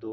2।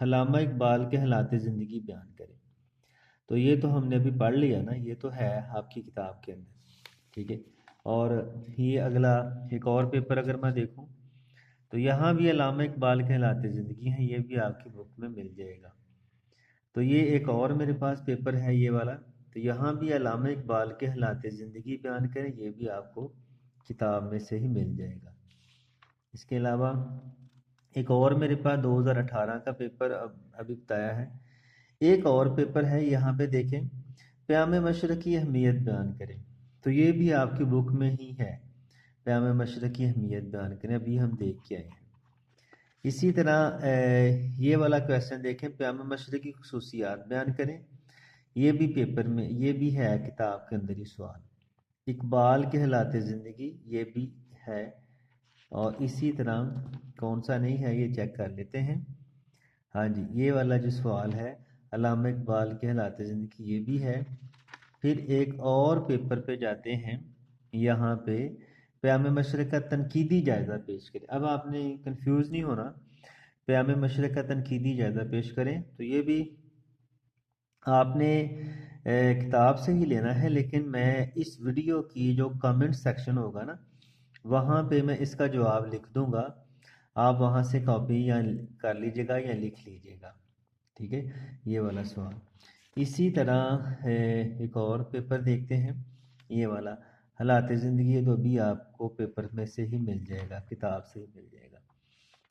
علامہ اقبال کے حالات زندگی بیان کریں۔ تو یہ تو ہم نے ابھی پڑھ لیا نا، یہ تو ہے آپ کی کتاب کے اندر، ٹھیک ہے۔ اور یہ اگلا ایک اور پیپر اگر میں دیکھوں تو یہاں بھی علامہ اقبال کے حالات زندگی ہیں، یہ بھی آپ کی بک میں مل جائے گا۔ تو یہ ایک اور میرے پاس پیپر ہے یہ والا، تو یہاں بھی علامہ اقبال کے حالات زندگی بیان کریں، یہ بھی آپ کو کتاب میں سے ہی مل جائے گا۔ اس کے علاوہ ایک اور میرے پاس 2018 کا پیپر ابھی بتایا ہے، ایک اور پیپر ہے یہاں پہ دیکھیں، پیام مشرق کی اہمیت بیان کریں، تو یہ بھی آپ کی بک میں ہی ہے، پیام مشرق کی اہمیت بیان کریں، ابھی ہم دیکھ کے آئے ہیں۔ اسی طرح یہ والا کویسچن دیکھیں، پیام مشرق کی خصوصیات بیان کریں، یہ بھی پیپر میں، یہ بھی ہے کتاب کے اندر ہی سوال۔ اقبال کے حالات زندگی یہ بھی ہے، اور اسی طرح کون سا نہیں ہے یہ چیک کر لیتے ہیں۔ ہاں جی، یہ والا جو سوال ہے علامہ اقبال کے حالات زندگی یہ بھی ہے۔ پھر ایک اور پیپر پہ جاتے ہیں، یہاں پہ پیام مشرق کا تنقیدی جائزہ پیش کریں۔ اب آپ نے کنفیوز نہیں ہونا، پیام مشرق کا تنقیدی جائزہ پیش کریں، تو یہ بھی آپ نے کتاب سے ہی لینا ہے، لیکن میں اس ویڈیو کی جو کمنٹ سیکشن ہوگا نا، وہاں پہ میں اس کا جواب لکھ دوں گا، آپ وہاں سے کاپی یا کر لیجیے گا یا لکھ لیجیے گا، ٹھیک ہے، یہ والا سوال۔ اسی طرح ایک اور پیپر دیکھتے ہیں، یہ والا حالات زندگی، تو بھی آپ کو پیپر میں سے ہی مل جائے گا، کتاب سے ہی مل جائے گا۔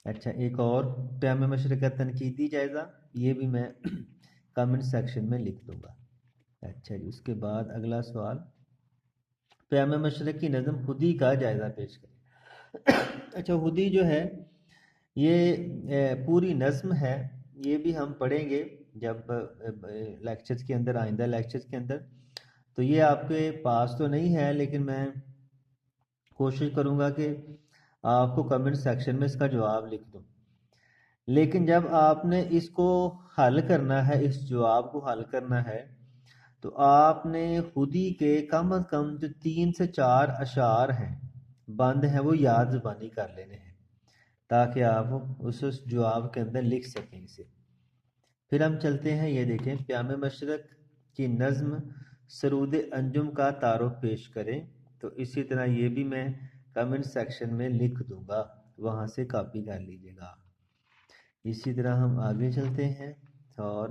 اچھا، ایک اور پیام مشرق کا تنقیدی جائزہ، یہ بھی میں کمنٹ سیکشن میں لکھ دوں گا۔ اچھا جی، اس کے بعد اگلا سوال، پیام مشرق کی نظم خودی کا جائزہ پیش کریں۔ اچھا، خودی جو ہے یہ پوری نظم ہے، یہ بھی ہم پڑھیں گے جب لیکچرز کے اندر، آئندہ لیکچرز کے اندر، تو یہ آپ کے پاس تو نہیں ہے، لیکن میں کوشش کروں گا کہ آپ کو کمنٹ سیکشن میں اس کا جواب لکھ دوں۔ لیکن جب آپ نے اس کو حل کرنا ہے، اس جواب کو حل کرنا ہے، تو آپ نے خودی کے کم از کم جو 3 سے 4 اشعار ہیں، بند ہیں، وہ یاد زبانی کر لینے ہیں، تاکہ آپ اس جواب کے اندر لکھ سکیں اسے۔ پھر ہم چلتے ہیں، یہ دیکھیں، پیام مشرق کی نظم سرود انجم کا تعارف پیش کریں، تو اسی طرح یہ بھی میں کمنٹ سیکشن میں لکھ دوں گا، وہاں سے کاپی کر لیجیے گا۔ اسی طرح ہم آگے چلتے ہیں، اور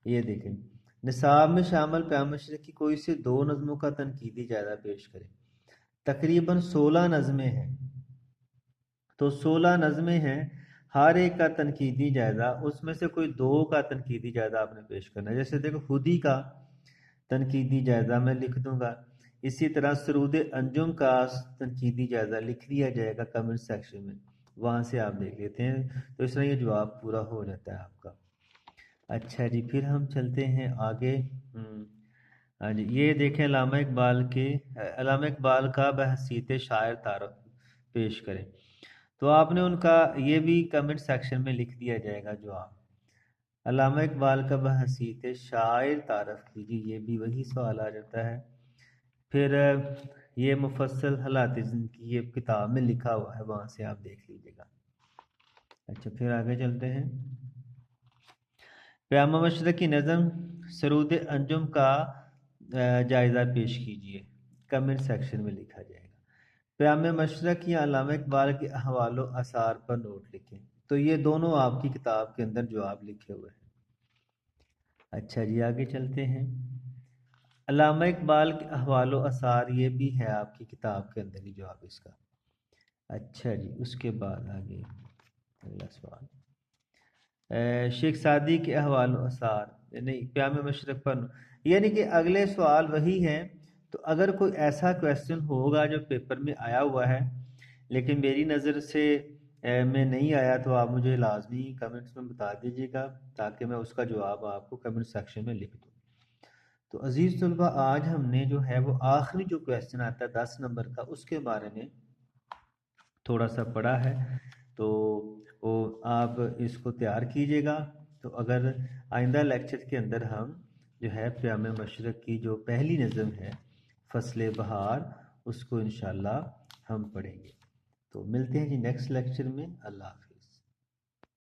یہ دیکھیں، نصاب میں شامل پیام مشرق کی کوئی سے 2 نظموں کا تنقیدی جائزہ پیش کریں۔ تقریباً 16 نظمیں ہیں، تو 16 نظمیں ہیں، ہر ایک کا تنقیدی جائزہ، اس میں سے کوئی 2 کا تنقیدی جائزہ آپ نے پیش کرنا ہے۔ جیسے دیکھو، خودی کا تنقیدی جائزہ میں لکھ دوں گا، اسی طرح سرود انجم کا تنقیدی جائزہ لکھ دیا جائے گا کمنٹ سیکشن میں، وہاں سے آپ دیکھ لیتے ہیں، تو اس طرح یہ جواب پورا ہو جاتا ہے آپ کا۔ اچھا جی، پھر ہم چلتے ہیں آگے۔ ہاں جی، یہ دیکھیں، علامہ اقبال کا بحیثیت شاعر تعارف پیش کریں، تو آپ نے ان کا یہ بھی کمنٹ سیکشن میں لکھ دیا جائے گا جواب۔ علامہ اقبال کا بحیثیت شاعر تعارف کیجیے، یہ بھی وہی سوال آ جاتا ہے۔ پھر یہ مفصل حالات زندگی یہ کتاب میں لکھا ہوا ہے، وہاں سے آپ دیکھ لیجیے گا۔ اچھا، پھر آگے چلتے ہیں، پیام مشرق کی نظم سرود انجم کا جائزہ پیش کیجیے، کمنٹ سیکشن میں لکھا جائے گا۔ پیام مشرق یا علامہ اقبال کے احوال و آثار پر نوٹ لکھیں، تو یہ دونوں آپ کی کتاب کے اندر جواب لکھے ہوئے ہیں۔ اچھا جی، آگے چلتے ہیں، علامہ اقبال کے احوال و آثار، یہ بھی ہے آپ کی کتاب کے اندر ہی جواب اس کا۔ اچھا جی، اس کے بعد آگے اگلا سوال، شیخ سعدی کے احوال و آثار، یعنی پیام مشرق پر، یعنی کہ اگلے سوال وہی ہیں۔ تو اگر کوئی ایسا کویسچن ہوگا جو پیپر میں آیا ہوا ہے لیکن میری نظر سے میں نہیں آیا، تو آپ مجھے لازمی کمنٹس میں بتا دیجیے گا، تاکہ میں اس کا جواب آپ کو کمنٹ سیکشن میں لکھ دوں۔ تو عزیز طلبہ، آج ہم نے جو ہے وہ آخری جو کویسچن آتا ہے 10 نمبر کا، اس کے بارے میں تھوڑا سا پڑھا ہے، تو وہ آپ اس کو تیار کیجیے گا۔ تو اگر آئندہ لیکچر کے اندر ہم جو ہے پیام مشرق کی جو پہلی نظم ہے فصل بہار، اس کو انشاءاللہ ہم پڑھیں گے۔ تو ملتے ہیں جی نیکسٹ لیکچر میں، اللہ حافظ۔